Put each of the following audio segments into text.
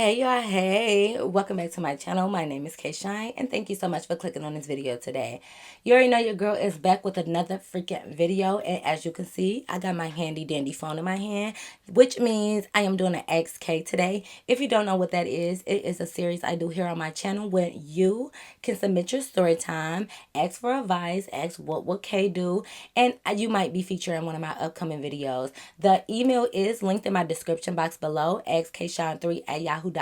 Hey y'all, hey, welcome back to my channel. My name is Kay Shine and thank you so much for clicking on this video today. You already know your girl is back with another freaking video, and as you can see, I got my handy dandy phone in my hand, which means I am doing an Askkay today. If you don't know what that is, it is a series I do here on my channel where you can submit your story time, ask for advice, ask what would Kay do, and you might be featured in one of my upcoming videos. The email is linked in my description box below, askkshine3@yahoo.com.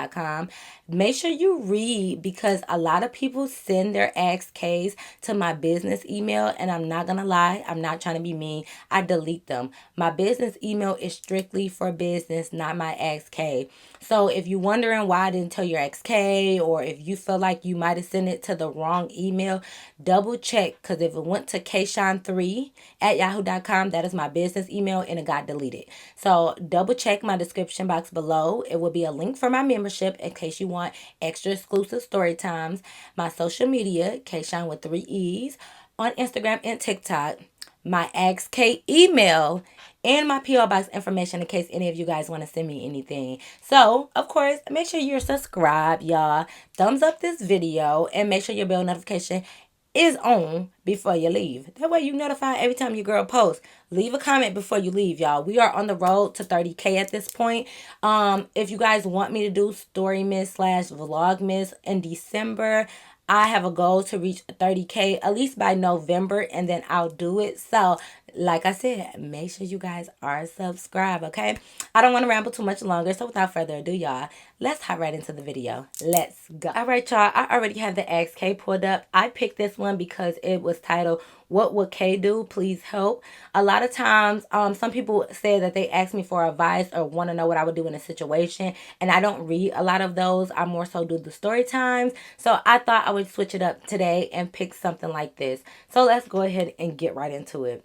Make sure you read because a lot of people send their Askkays to my business email, and I'm not gonna lie, I'm not trying to be mean. I delete them. My business email is strictly for business, not my Askkay. So if you're wondering why I didn't tell your Askkay, or if you feel like you might have sent it to the wrong email, double check, because if it went to kshine3@yahoo.com, that is my business email and it got deleted. So double check my description box below. It will be a link for my membership in case you want extra exclusive story times. My social media, kshine with 3 E's, on Instagram and TikTok. My Askkay email, and my P.O. box information in case any of you guys want to send me anything. So, of course, make sure you're subscribed, y'all. Thumbs up this video and make sure your bell notification is on before you leave. That way you notify every time your girl posts. Leave a comment before you leave, y'all. We are on the road to 30K at this point. If you guys want me to do Story Miss / Vlogmas in December, I have a goal to reach 30K at least by November, and then I'll do it. So, like I said, make sure you guys are subscribed, okay? I don't want to ramble too much longer, so without further ado, y'all, let's hop right into the video. Let's go. All right, y'all, I already have the Askkay pulled up. I picked this one because it was titled, "What Would Kay Do? Please Help." A lot of times, some people say that they ask me for advice or want to know what I would do in a situation, and I don't read a lot of those. I more so do the story times. So I thought I would switch it up today and pick something like this. So let's go ahead and get right into it.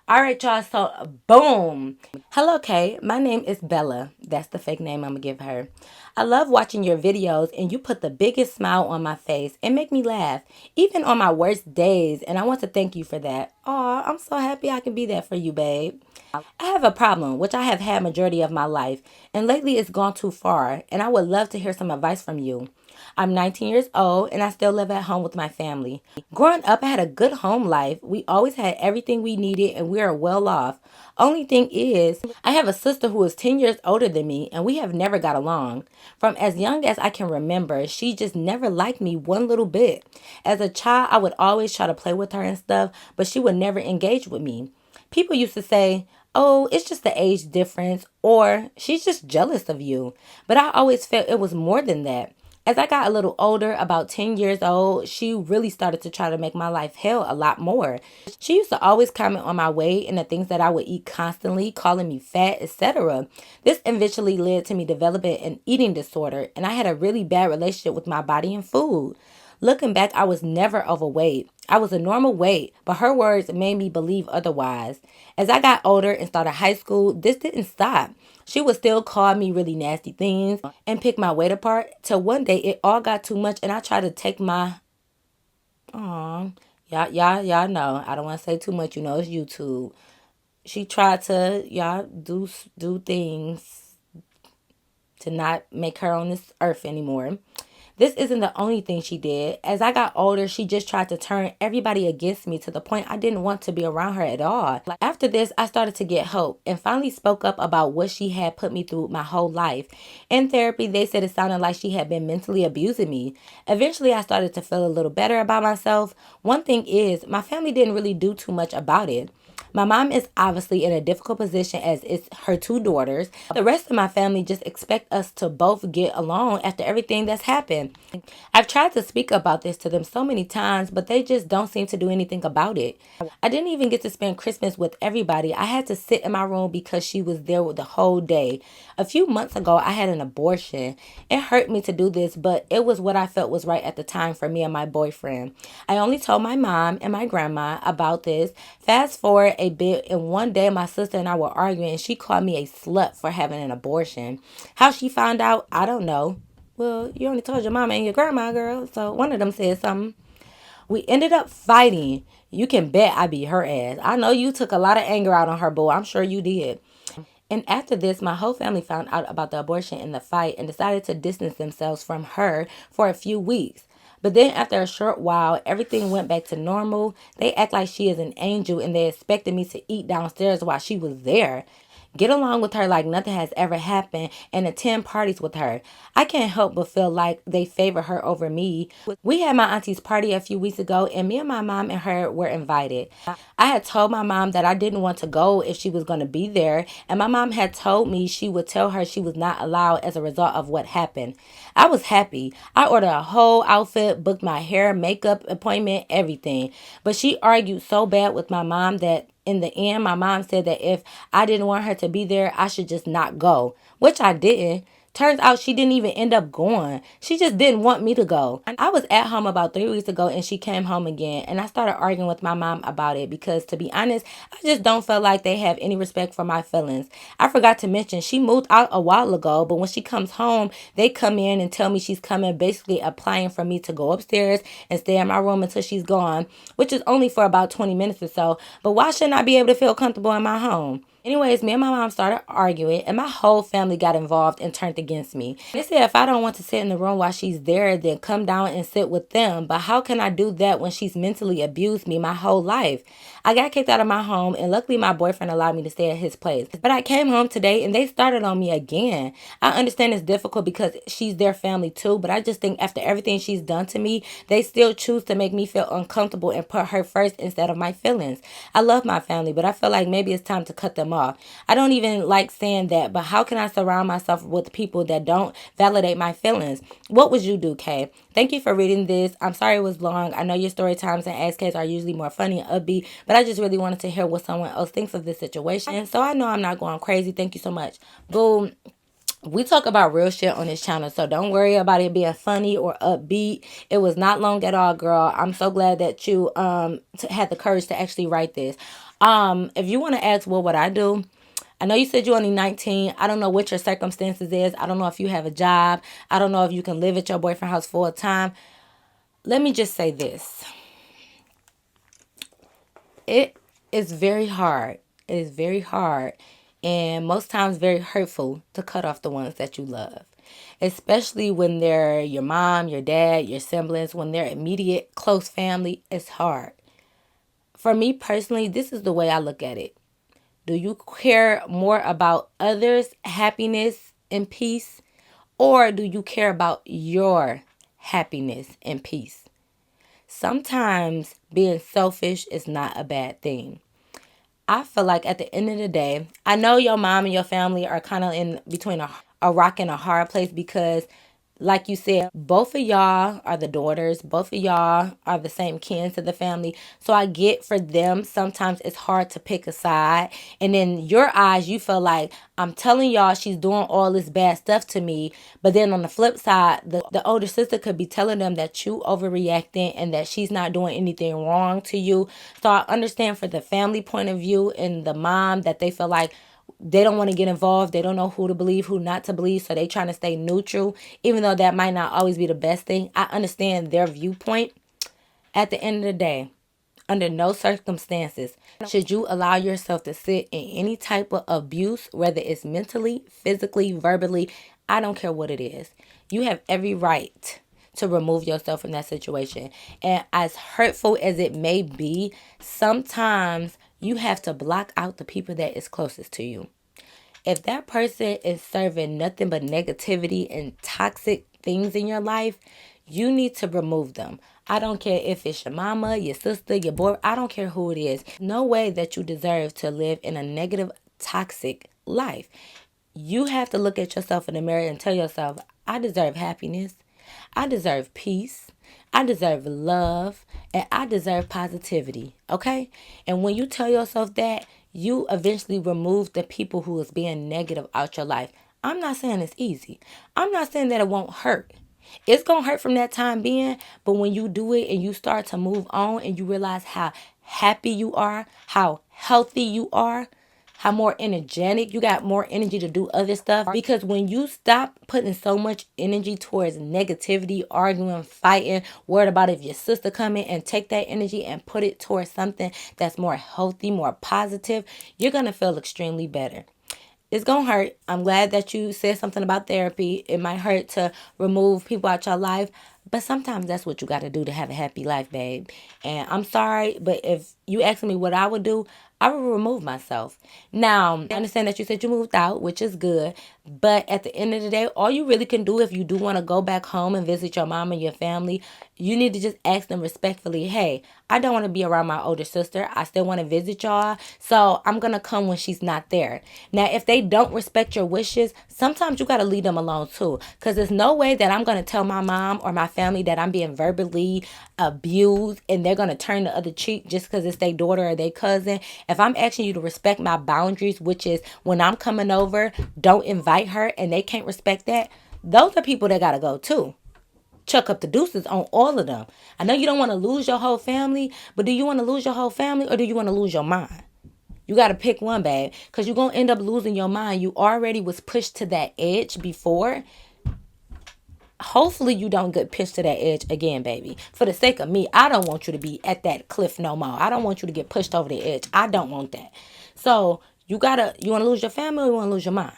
All right, y'all, so boom. Hello, Kay. My name is Bella. That's the fake name I'm going to give her. I love watching your videos, and you put the biggest smile on my face and make me laugh, even on my worst days, and I want to thank you for that. Aw, I'm so happy I can be there for you, babe. I have a problem, which I have had majority of my life, and lately it's gone too far, and I would love to hear some advice from you. I'm 19 years old and I still live at home with my family. Growing up, I had a good home life. We always had everything we needed and we are well off. Only thing is, I have a sister who is 10 years older than me and we have never got along. From as young as I can remember, she just never liked me one little bit. As a child, I would always try to play with her and stuff, but she would never engage with me. People used to say, "Oh, it's just the age difference," or "she's just jealous of you." But I always felt it was more than that. As I got a little older, about 10 years old, she really started to try to make my life hell a lot more. She used to always comment on my weight and the things that I would eat constantly, calling me fat, etc. This eventually led to me developing an eating disorder, and I had a really bad relationship with my body and food. Looking back, I was never overweight. I was a normal weight, but her words made me believe otherwise. As I got older and started high school, this didn't stop. She would still call me really nasty things and pick my weight apart till one day it all got too much and I tried to take my... Aw, y'all know. I don't want to say too much. You know, it's YouTube. She tried to, y'all, do things to not make her on this earth anymore. This isn't the only thing she did. As I got older, she just tried to turn everybody against me to the point I didn't want to be around her at all. After this, I started to get help and finally spoke up about what she had put me through my whole life. In therapy, they said it sounded like she had been mentally abusing me. Eventually, I started to feel a little better about myself. One thing is, my family didn't really do too much about it. My mom is obviously in a difficult position as it's her 2 daughters. The rest of my family just expect us to both get along after everything that's happened. I've tried to speak about this to them so many times, but they just don't seem to do anything about it. I didn't even get to spend Christmas with everybody. I had to sit in my room because she was there the whole day. A few months ago, I had an abortion. It hurt me to do this, but it was what I felt was right at the time for me and my boyfriend. I only told my mom and my grandma about this. Fast forward a bit, and one day my sister and I were arguing and she called me a slut for having an abortion. How she found out, I don't know. Well, you only told your mama and your grandma, girl, so one of them said something. We ended up fighting. You can bet I beat her ass. I know you took a lot of anger out on her, boy. I'm sure you did. And after this, my whole family found out about the abortion and the fight and decided to distance themselves from her for a few weeks. But then after a short while, everything went back to normal. They act like she is an angel and they expected me to eat downstairs while she was there, get along with her like nothing has ever happened, and attend parties with her. I can't help but feel like they favor her over me. We had my auntie's party a few weeks ago, and me and my mom and her were invited. I had told my mom that I didn't want to go if she was going to be there, and my mom had told me she would tell her she was not allowed as a result of what happened. I was happy. I ordered a whole outfit, booked my hair, makeup appointment, everything. But she argued so bad with my mom that in the end, my mom said that if I didn't want her to be there, I should just not go, which I didn't. Turns out she didn't even end up going. She just didn't want me to go. I was at home about 3 weeks ago and she came home again. And I started arguing with my mom about it because, to be honest, I just don't feel like they have any respect for my feelings. I forgot to mention she moved out a while ago, but when she comes home, they come in and tell me she's coming, basically applying for me to go upstairs and stay in my room until she's gone, which is only for about 20 minutes or so. But why shouldn't I be able to feel comfortable in my home? Anyways, me and my mom started arguing, and my whole family got involved and turned against me. They said if I don't want to sit in the room while she's there, then come down and sit with them. But how can I do that when she's mentally abused me my whole life? I got kicked out of my home, and luckily my boyfriend allowed me to stay at his place. But I came home today, and they started on me again. I understand it's difficult because she's their family too, but I just think after everything she's done to me, they still choose to make me feel uncomfortable and put her first instead of my feelings. I love my family, but I feel like maybe it's time to cut them off. I don't even like saying that, but how can I surround myself with people that don't validate my feelings? What would you do, Kay? Thank you for reading this. I'm sorry it was long. I know your story times and Asskkay's are usually more funny and upbeat, but I just really wanted to hear what someone else thinks of this situation. So I know I'm not going crazy. Thank you so much. Boom. We talk about real shit on this channel, so don't worry about it being funny or upbeat. It was not long at all, girl. I'm so glad that you had the courage to actually write this. If you want to ask what would I do, I know you said you're only 19. I don't know what your circumstances is. I don't know if you have a job. I don't know if you can live at your boyfriend's house full time. Let me just say this. It is very hard. It is very hard and most times very hurtful to cut off the ones that you love. Especially when they're your mom, your dad, your siblings, when they're immediate, close family, it's hard. For me personally, this is the way I look at it. Do you care more about others' happiness and peace? Or do you care about your happiness and peace? Sometimes being selfish is not a bad thing. I feel like at the end of the day, I know your mom and your family are kind of in between a rock and a hard place because, like you said, both of y'all are the daughters. Both of y'all are the same kin to the family. So I get for them, sometimes it's hard to pick a side. And in your eyes, you feel like, I'm telling y'all she's doing all this bad stuff to me. But then on the flip side, the older sister could be telling them that you overreacting and that she's not doing anything wrong to you. So I understand for the family point of view and the mom that they feel like they don't want to get involved. They don't know who to believe, who not to believe. So they trying to stay neutral, even though that might not always be the best thing. I understand their viewpoint. At the end of the day, under no circumstances should you allow yourself to sit in any type of abuse, whether it's mentally, physically, verbally. I don't care what it is. You have every right to remove yourself from that situation. And as hurtful as it may be, sometimes you have to block out the people that is closest to you. If that person is serving nothing but negativity and toxic things in your life, you need to remove them. I don't care if it's your mama, your sister, your boy. I don't care who it is. No way that you deserve to live in a negative, toxic life. You have to look at yourself in the mirror and tell yourself, I deserve happiness. I deserve peace. I deserve love. And I deserve positivity. Okay? And when you tell yourself that, you eventually remove the people who is being negative out your life. I'm not saying it's easy. I'm not saying that it won't hurt. It's going to hurt from that time being, but when you do it and you start to move on and you realize how happy you are, how healthy you are, how more energetic, you got more energy to do other stuff. Because when you stop putting so much energy towards negativity, arguing, fighting, worried about if your sister come in and take that energy and put it towards something that's more healthy, more positive, you're going to feel extremely better. It's going to hurt. I'm glad that you said something about therapy. It might hurt to remove people out your life, but sometimes that's what you got to do to have a happy life, babe. And I'm sorry, but if you ask me what I would do, I would remove myself. Now, I understand that you said you moved out, which is good. But at the end of the day, all you really can do if you do want to go back home and visit your mom and your family, you need to just ask them respectfully, hey, I don't want to be around my older sister. I still want to visit y'all. So I'm going to come when she's not there. Now, if they don't respect your wishes, sometimes you got to leave them alone too. Because there's no way that I'm going to tell my mom or my family that I'm being verbally abused and they're going to turn the other cheek just because it's their daughter or their cousin. If I'm asking you to respect my boundaries, which is when I'm coming over, don't invite her, and they can't respect that, those are people that got to go too. Chuck up the deuces on all of them. I know you don't want to lose your whole family, but do you want to lose your whole family or do you want to lose your mind? You got to pick one, babe, because you're going to end up losing your mind. You already was pushed to that edge before. Hopefully you don't get pushed to that edge again, baby. For the sake of me, I don't want you to be at that cliff no more. I don't want you to get pushed over the edge. I don't want that. So you want to lose your family or you want to lose your mind?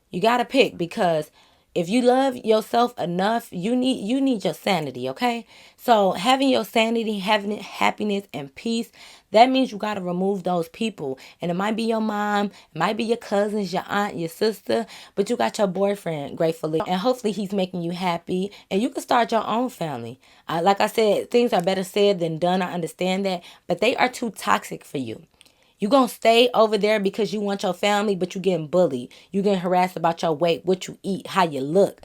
You got to pick, because if you love yourself enough, you need your sanity, okay? So having your sanity, having happiness and peace, that means you got to remove those people. And it might be your mom, it might be your cousins, your aunt, your sister, but you got your boyfriend, gratefully. And hopefully he's making you happy and you can start your own family. Like I said, things are better said than done. I understand that, but they are too toxic for you. You gonna stay over there because you want your family, but you getting bullied. You getting harassed about your weight, what you eat, how you look.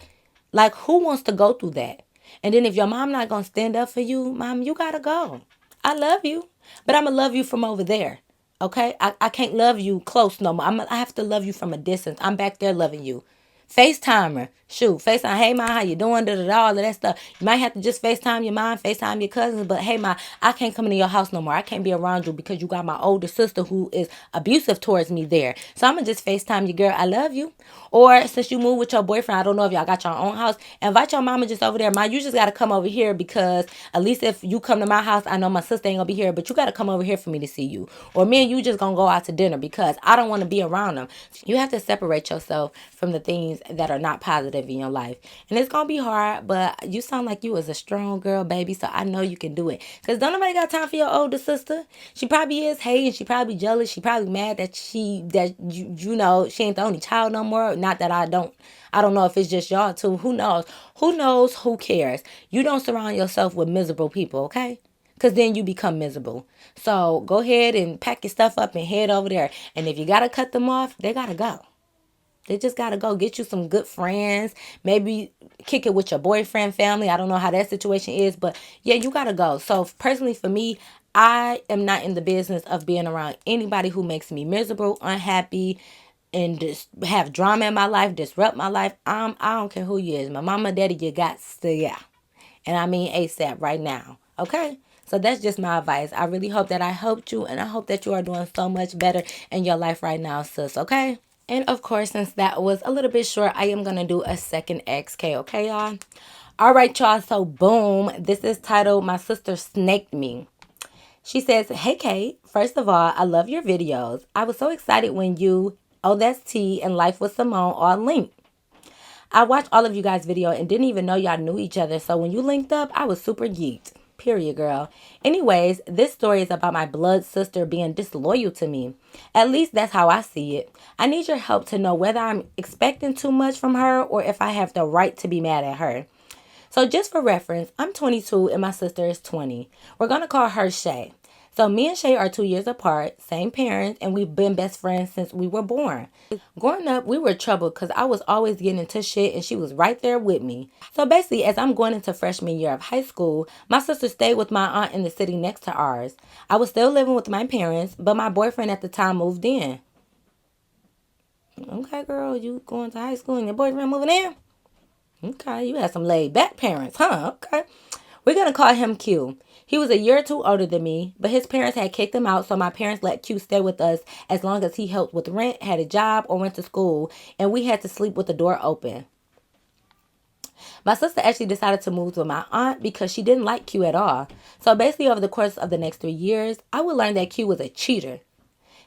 Like, who wants to go through that? And then if your mom not gonna stand up for you, mom, you gotta go. I love you, but I'm gonna love you from over there. Okay? I can't love you close no more. I have to love you from a distance. I'm back there loving you. FaceTimer. Shoot, FaceTime. Hey, ma, how you doing? Da, da, da, all of that stuff. You might have to just FaceTime your mom, FaceTime your cousins. But hey, ma, I can't come into your house no more. I can't be around you because you got my older sister who is abusive towards me there. So I'm going to just FaceTime you, girl. I love you. Or since you moved with your boyfriend, I don't know if y'all got your own house, invite your mama just over there. Ma, you just got to come over here because at least if you come to my house, I know my sister ain't going to be here, but you got to come over here for me to see you. Or me and you just going to go out to dinner because I don't want to be around them. You have to separate yourself from the things that are not positive in your life. And it's gonna be hard, but you sound like you was a strong girl, baby, so I know you can do it. Because don't nobody got time for your older sister. She probably is hating, she probably jealous, she probably mad that you know she ain't the only child no more. Not that I don't know if it's just y'all too. Who knows? Who cares? You don't surround yourself with miserable people, okay? Because then you become miserable. So go ahead and pack your stuff up and head over there. And if you got to cut them off, they got to go. They just got to go. Get you some good friends. Maybe kick it with your boyfriend family. I don't know how that situation is. But yeah, you got to go. So personally for me, I am not in the business of being around anybody who makes me miserable, unhappy, and just have drama in my life, disrupt my life. I don't care who you is. My mama, daddy, you got to, yeah. And I mean ASAP right now. Okay? So that's just my advice. I really hope that I helped you. And I hope that you are doing so much better in your life right now, sis. Okay? And of course, since that was a little bit short, I am going to do a second Askkay. Okay, y'all? All right, y'all. So boom. This is titled My Sister Snaked Me. She says, hey, Kate. First of all, I love your videos. I was so excited when you, Oh That's T, and Life with Simone all linked. I watched all of you guys' video and didn't even know y'all knew each other. So when you linked up, I was super geeked. Period, girl. Anyways, this story is about my blood sister being disloyal to me. At least that's how I see it. I need your help to know whether I'm expecting too much from her or if I have the right to be mad at her. So just for reference, I'm 22 and my sister is 20. We're going to call her Shay. So me and Shay are 2 years apart, same parents, and we've been best friends since we were born. Growing up, we were troubled because I was always getting into shit and she was right there with me. So basically, as I'm going into freshman year of high school, my sister stayed with my aunt in the city next to ours. I was still living with my parents, but my boyfriend at the time moved in. Okay, girl, you going to high school and your boyfriend moving in? Okay, you had some laid back parents, huh? Okay. We're going to call him Q. He was a year or two older than me, but his parents had kicked him out, so my parents let Q stay with us as long as he helped with rent, had a job, or went to school, and we had to sleep with the door open. My sister actually decided to move with my aunt because she didn't like Q at all. So basically, over the course of the next 3 years, I would learn that Q was a cheater.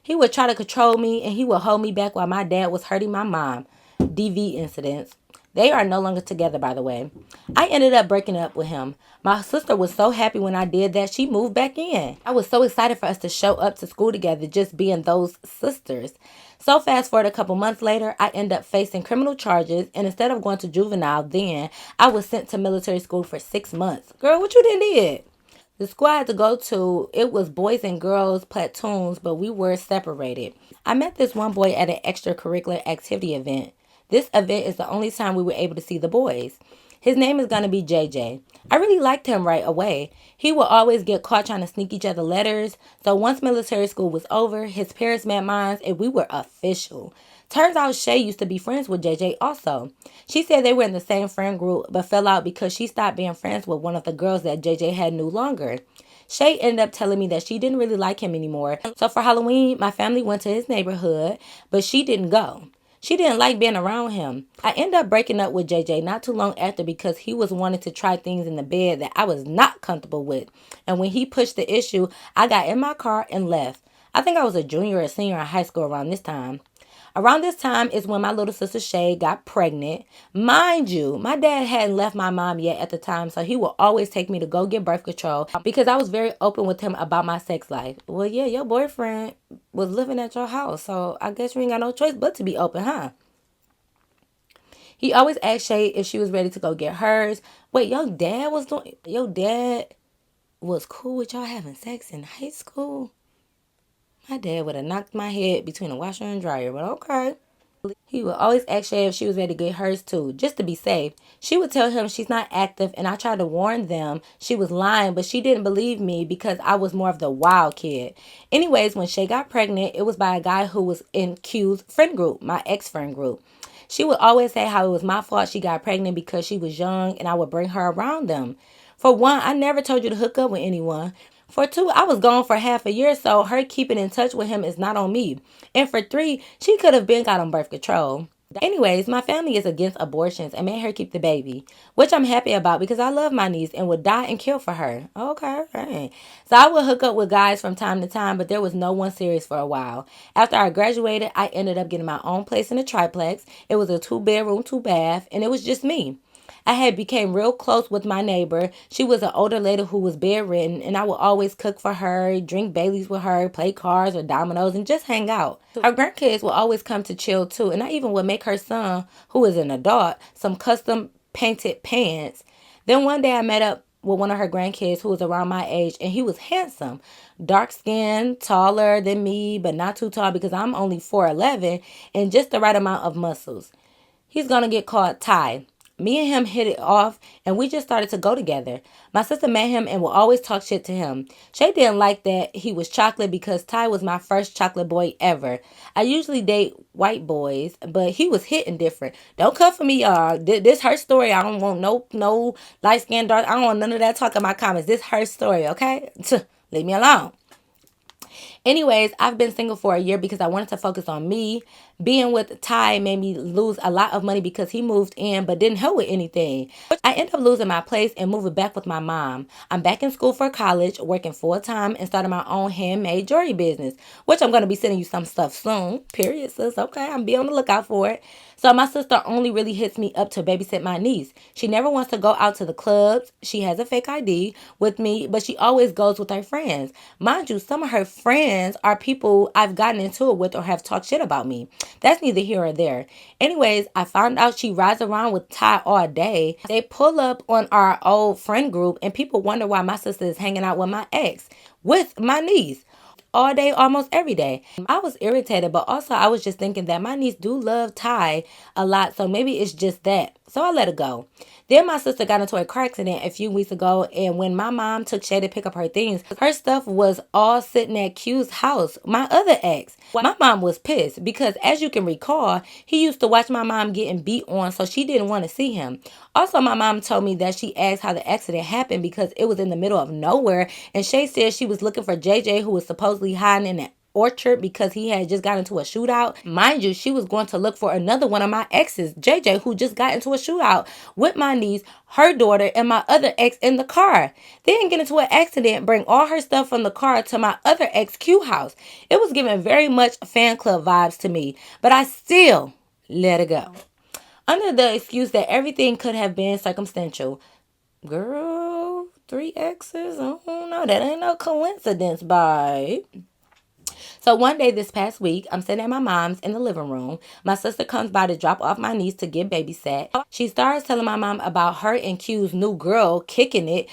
He would try to control me and he would hold me back while my dad was hurting my mom. DV incidents. They are no longer together, by the way. I ended up breaking up with him. My sister was so happy when I did that she moved back in. I was so excited for us to show up to school together, just being those sisters. So fast forward a couple months later, I end up facing criminal charges, and instead of going to juvenile then, I was sent to military school for 6 months. Girl, what you did? The school I had to go to, it was boys and girls platoons, but we were separated. I met this one boy at an extracurricular activity event. This event is the only time we were able to see the boys. His name is going to be JJ. I really liked him right away. He would always get caught trying to sneak each other letters. So once military school was over, his parents met mine and we were official. Turns out Shay used to be friends with JJ also. She said they were in the same friend group but fell out because she stopped being friends with one of the girls that JJ had knew longer. Shay ended up telling me that she didn't really like him anymore. So for Halloween, my family went to his neighborhood, but she didn't go. She didn't like being around him. I ended up breaking up with JJ not too long after because he was wanting to try things in the bed that I was not comfortable with. And when he pushed the issue, I got in my car and left. I think I was a junior or senior in high school around this time. Around this time is when my little sister Shay got pregnant. Mind you, my dad hadn't left my mom yet at the time, so he would always take me to go get birth control because I was very open with him about my sex life. Well, yeah, your boyfriend was living at your house, so I guess you ain't got no choice but to be open, huh? He always asked Shay if she was ready to go get hers. Wait, your dad was cool with y'all having sex in high school? My dad would have knocked my head between a washer and dryer, but okay. He would always ask Shay if she was ready to get hers too, just to be safe. She would tell him she's not active, and I tried to warn them she was lying, but she didn't believe me because I was more of the wild kid. Anyways, when Shay got pregnant, it was by a guy who was in Q's friend group, my ex-friend group. She would always say how it was my fault she got pregnant because she was young and I would bring her around them. For one, I never told you to hook up with anyone. For two, I was gone for half a year, so her keeping in touch with him is not on me. And for three, she could have been got on birth control. Anyways, my family is against abortions and made her keep the baby, which I'm happy about because I love my niece and would die and kill for her. Okay, right. So I would hook up with guys from time to time, but there was no one serious for a while. After I graduated, I ended up getting my own place in a triplex. It was a 2-bedroom, 2-bath, and it was just me. I had became real close with my neighbor. She was an older lady who was bedridden, and I would always cook for her, drink Baileys with her, play cards or dominoes, and just hang out. Our grandkids would always come to chill too, and I even would make her son, who is an adult, some custom painted pants. Then one day I met up with one of her grandkids who was around my age, and he was handsome, dark skinned, taller than me, but not too tall because I'm only 4'11", and just the right amount of muscles. He's gonna get called Ty. Me and him hit it off, and we just started to go together. My sister met him and will always talk shit to him. Shay didn't like that he was chocolate because Ty was my first chocolate boy ever. I usually date white boys, but he was hitting different. Don't come for me, y'all. This her story. I don't want no light skinned dark. I don't want none of that talk in my comments. This her story, okay? Leave me alone. Anyways, I've been single for a year because I wanted to focus on me. Being with Ty made me lose a lot of money because he moved in but didn't help with anything. I ended up losing my place and moving back with my mom. I'm back in school for college, working full-time, and starting my own handmade jewelry business, which I'm going to be sending you some stuff soon. Period, sis. Okay, I'm be on the lookout for it. So my sister only really hits me up to babysit my niece. She never wants to go out to the clubs. She has a fake ID with me, but she always goes with her friends. Mind you, some of her friends are people I've gotten into it with or have talked shit about me. That's neither here or there. Anyways, I found out she rides around with Ty all day. They pull up on our old friend group and people wonder why my sister is hanging out with my ex, with my niece, all day, almost every day. I was irritated, but also I was just thinking that my niece do love Ty a lot, so maybe it's just that. So I let it go. Then my sister got into a car accident a few weeks ago, and when my mom took Shay to pick up her things, her stuff was all sitting at Q's house, my other ex. My mom was pissed because, as you can recall, he used to watch my mom getting beat on, so she didn't want to see him. Also, my mom told me that she asked how the accident happened because it was in the middle of nowhere, and Shay said she was looking for JJ, who was supposedly hiding in orchard because he had just got into a shootout. Mind you, she was going to look for another one of my exes, JJ, who just got into a shootout with my niece, her daughter, and my other ex in the car. They didn't get into an accident, bring all her stuff from the car to my other ex Q house. It was giving very much fan club vibes to me, but I still let it go. Under the excuse that everything could have been circumstantial. Girl, 3 exes? I don't know. That ain't no coincidence, babe. So one day this past week, I'm sitting at my mom's in the living room. My sister comes by to drop off my niece to get babysat. She starts telling my mom about her and Q's new girl kicking it.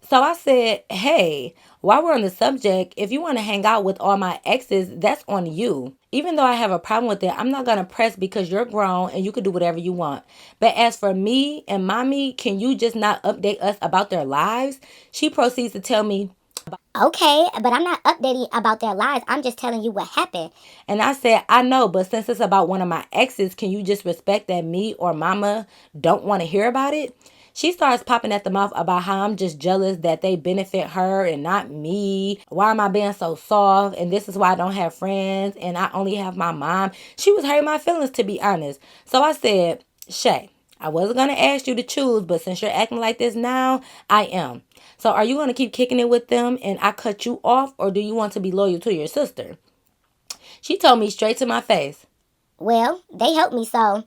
So I said, hey, while we're on the subject, if you want to hang out with all my exes, that's on you. Even though I have a problem with it, I'm not going to press because you're grown and you can do whatever you want. But as for me and mommy, can you just not update us about their lives? She proceeds to tell me, okay, but I'm not updating about their lives. I'm just telling you what happened. And I said, I know, but since it's about one of my exes, can you just respect that me or mama don't want to hear about it? She starts popping at the mouth about how I'm just jealous that they benefit her and not me. Why am I being so soft? And this is why I don't have friends and I only have my mom. She was hurting my feelings, to be honest. So I said, Shay, I wasn't going to ask you to choose, but since you're acting like this now, I am. So are you going to keep kicking it with them and I cut you off, or do you want to be loyal to your sister? She told me straight to my face. Well, they helped me, so.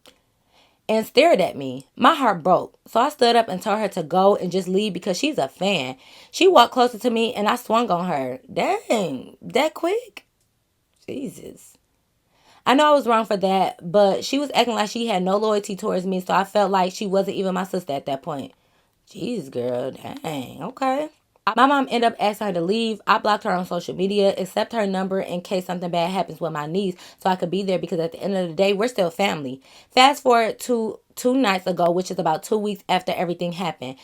And stared at me. My heart broke. So I stood up and told her to go and just leave because she's a fan. She walked closer to me and I swung on her. Dang, that quick? Jesus. I know I was wrong for that, but she was acting like she had no loyalty towards me, so I felt like she wasn't even my sister at that point. Jeez, girl, dang, okay. My mom ended up asking her to leave. I blocked her on social media, except her number in case something bad happens with my niece, so I could be there because at the end of the day, we're still family. Fast forward to 2 nights ago, which is about 2 weeks after everything happened.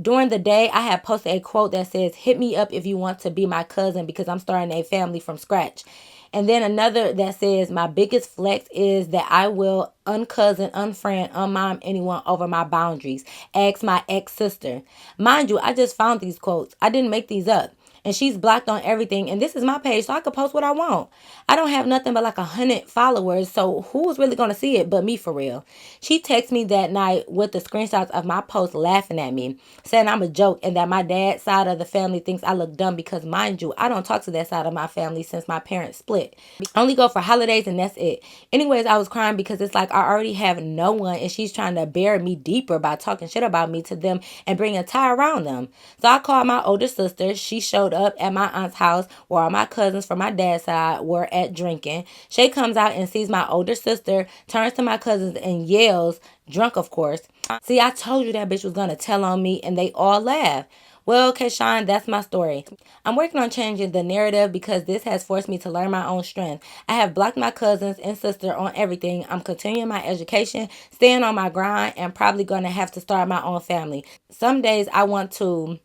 During the day, I had posted a quote that says, hit me up if you want to be my cousin because I'm starting a family from scratch. And then another that says, my biggest flex is that I will uncousin, unfriend, unmom anyone over my boundaries. Ask my ex-sister. Mind you, I just found these quotes. I didn't make these up. And she's blocked on everything. And this is my page, so I could post what I want. I don't have nothing but like 100 followers, so who's really going to see it but me for real? She texted me that night with the screenshots of my post laughing at me, saying I'm a joke and that my dad's side of the family thinks I look dumb because, mind you, I don't talk to that side of my family since my parents split. I only go for holidays and that's it. Anyways, I was crying because it's like I already have no one and she's trying to bury me deeper by talking shit about me to them and bring a tie around them. So I called my older sister. She showed up at my aunt's house where all my cousins from my dad's side were at drinking. Shay comes out and sees my older sister, turns to my cousins and yells, drunk of course, see, I told you that bitch was gonna tell on me, and they all laugh. Well, Keshawn, that's my story. I'm working on changing the narrative because this has forced me to learn my own strength. I have blocked my cousins and sister on everything. I'm continuing my education, staying on my grind, and probably going to have to start my own family. Some days I want to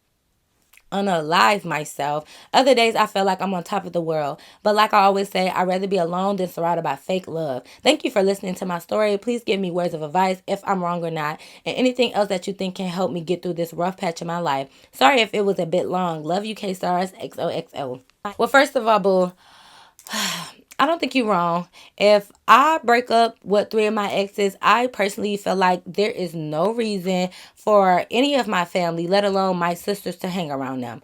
unalive myself. Other days I feel like I'm on top of the world. But like I always say, I'd rather be alone than surrounded by fake love. Thank you for listening to my story. Please give me words of advice if I'm wrong or not, and anything else that you think can help me get through this rough patch of my life. Sorry if it was a bit long. Love you, K-Stars. XOXO. Well, first of all, boo, I don't think you're wrong. If I break up with 3 of my exes, I personally feel like there is no reason for any of my family, let alone my sisters, to hang around them.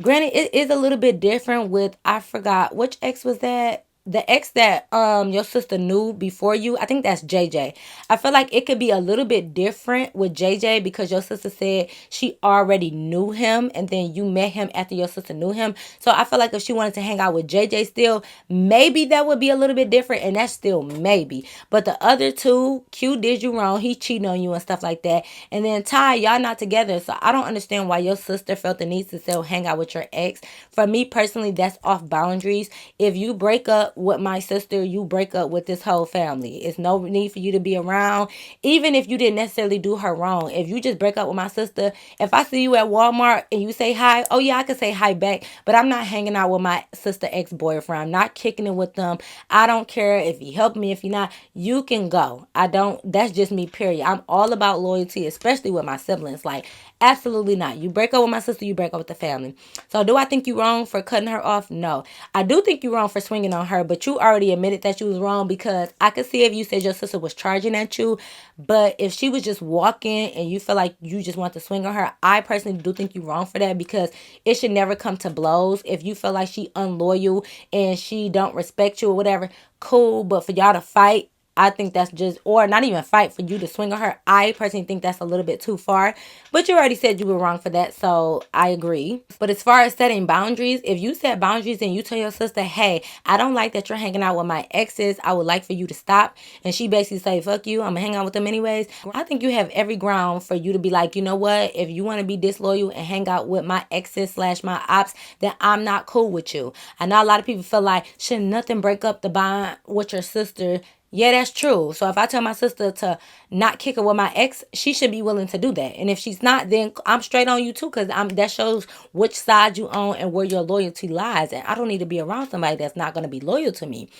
Granted, it is a little bit different with, I forgot, which ex was that? The ex that your sister knew before you, I think that's JJ. I feel like it could be a little bit different with JJ because your sister said she already knew him and then you met him after your sister knew him. So I feel like if she wanted to hang out with JJ still, maybe that would be a little bit different, and that's still maybe. But the other two, Q did you wrong. He cheated on you and stuff like that. And then Ty, y'all not together. So I don't understand why your sister felt the need to still hang out with your ex. For me personally, that's off boundaries. If you break up with my sister, you break up with this whole family. It's no need for you to be around, even if you didn't necessarily do her wrong. If you just break up with my sister, if I see you at Walmart and you say hi, oh yeah, I can say hi back, but I'm not hanging out with my sister ex-boyfriend. I'm not kicking it with them. I don't care if he helped me, if he not. You can go. I don't. That's just me. Period. I'm all about loyalty, especially with my siblings. Like, absolutely not. You break up with my sister, you break up with the family. So do I think you wrong for cutting her off? No. I do think you wrong for swinging on her, but you already admitted that you was wrong, because I could see if you said your sister was charging at you, but if she was just walking and you feel like you just want to swing on her, I personally do think you wrong for that, because it should never come to blows. If you feel like she unloyal and she don't respect you or whatever, cool, but for y'all to fight, I think that's just, or not even fight, for you to swing on her, I personally think that's a little bit too far. But you already said you were wrong for that, so I agree. But as far as setting boundaries, if you set boundaries and you tell your sister, hey, I don't like that you're hanging out with my exes, I would like for you to stop, and she basically say, fuck you, I'm gonna hang out with them anyways, I think you have every ground for you to be like, you know what, if you want to be disloyal and hang out with my exes slash my ops, then I'm not cool with you. I know a lot of people feel like, should nothing break up the bond with your sister? Yeah, that's true. So if I tell my sister to not kick it with my ex, she should be willing to do that. And if she's not, then I'm straight on you too, because that shows which side you own and where your loyalty lies. And I don't need to be around somebody that's not going to be loyal to me.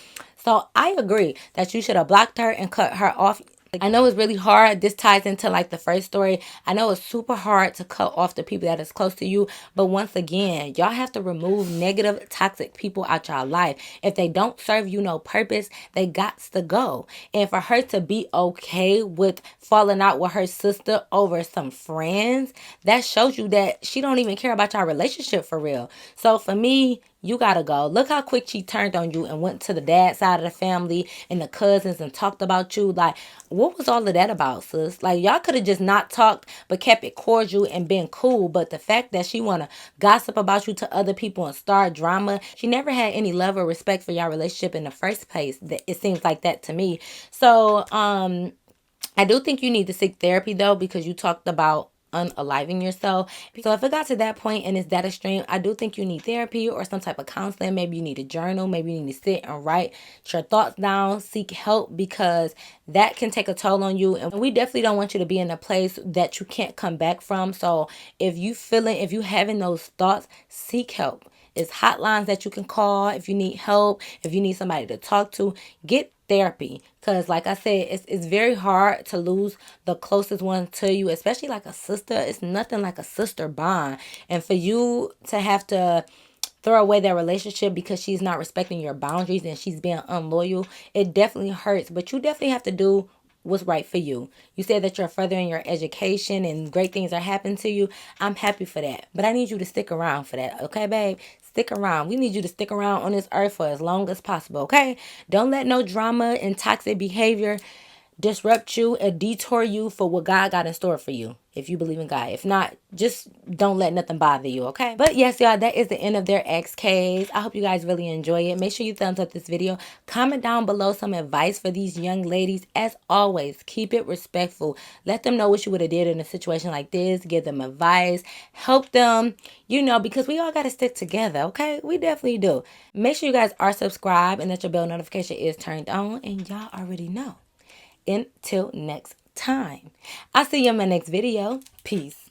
So I agree that you should have blocked her and cut her off. I know it's really hard. This ties into like the first story. I know it's super hard to cut off the people that is close to you. But once again, y'all have to remove negative, toxic people out y'all life. If they don't serve you no purpose, they got to go. And for her to be okay with falling out with her sister over some friends, that shows you that she don't even care about y'all relationship for real. So for me, you gotta go. Look how quick she turned on you and went to the dad side of the family and the cousins and talked about you. Like, what was all of that about, sis? Like, y'all could have just not talked but kept it cordial and been cool. But the fact that she wanna gossip about you to other people and start drama, she never had any love or respect for y'all relationship in the first place. It seems like that to me. So, I do think you need to seek therapy though, because you talked about unaliving yourself. So if it got to that point and it's that extreme, I do think you need therapy or some type of counseling. Maybe you need a journal. Maybe you need to sit and write your thoughts down, seek help, because that can take a toll on you. And we definitely don't want you to be in a place that you can't come back from. So if you having those thoughts, seek help. It's hotlines that you can call if you need help, if you need somebody to talk to. Get therapy, because like I said, it's very hard to lose the closest one to you, especially like a sister. It's nothing like a sister bond, and for you to have to throw away that relationship because she's not respecting your boundaries and she's being unloyal, it definitely hurts. But you definitely have to do what's right for you. You said that you're furthering your education and great things are happening to you. I'm happy for that. But I need you to stick around for that. Okay, babe? Stick around. We need you to stick around on this earth for as long as possible. Okay? Don't let no drama and toxic behavior disrupt you and detour you for what God got in store for you, if you believe in God. If not, just don't let nothing bother you, okay? But yes, y'all, that is the end of their Askkay. I hope you guys really enjoy it. Make sure you thumbs up this video. Comment down below some advice for these young ladies. As always, keep it respectful. Let them know what you would have did in a situation like this. Give them advice. Help them, because we all got to stick together, okay? We definitely do. Make sure you guys are subscribed and that your bell notification is turned on. And y'all already know. Until next time, I'll see you in my next video. Peace.